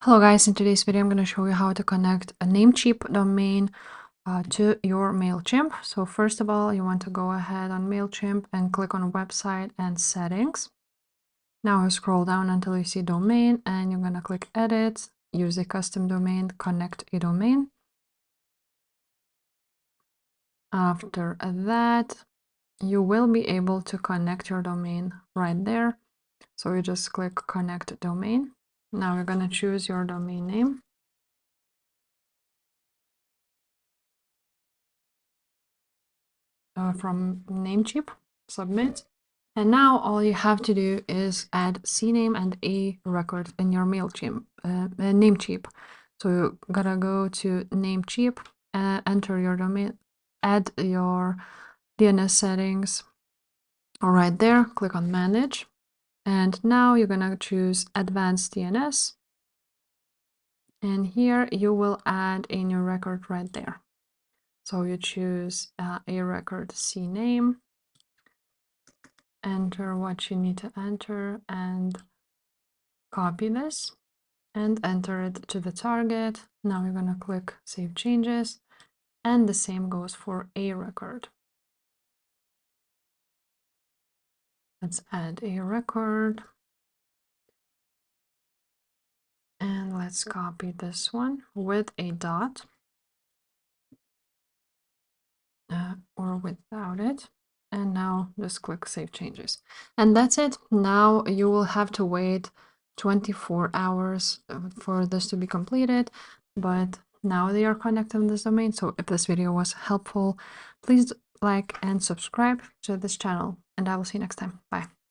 Hello guys, in today's video I'm going to show you how to connect a Namecheap domain to your MailChimp. So first of all, you want to go ahead on MailChimp and click on website and settings. Now you scroll down until you see domain and you're going to click edit, use a custom domain, connect a domain. After that, you will be able to connect your domain right there. So you just click connect domain. Now you're going to choose your domain name. From Namecheap, submit. And now all you have to do is add CNAME and a record in your MailChimp, Namecheap. So you gotta go to Namecheap, enter your domain, add your DNS settings. Right there, click on manage. And now you're gonna choose advanced DNS. And here you will add a new record right there. So you choose a record CNAME. Enter what you need to enter and copy this and enter it to the target. Now we're going to click Save Changes, and the same goes for a record. Let's add a record and let's copy this one with a dot or without it. And now just click Save Changes. And that's it. Now you will have to wait 24 hours for this to be completed, but now they are connected in this domain. So if this video was helpful, please like and subscribe to this channel, and I will see you next time. Bye.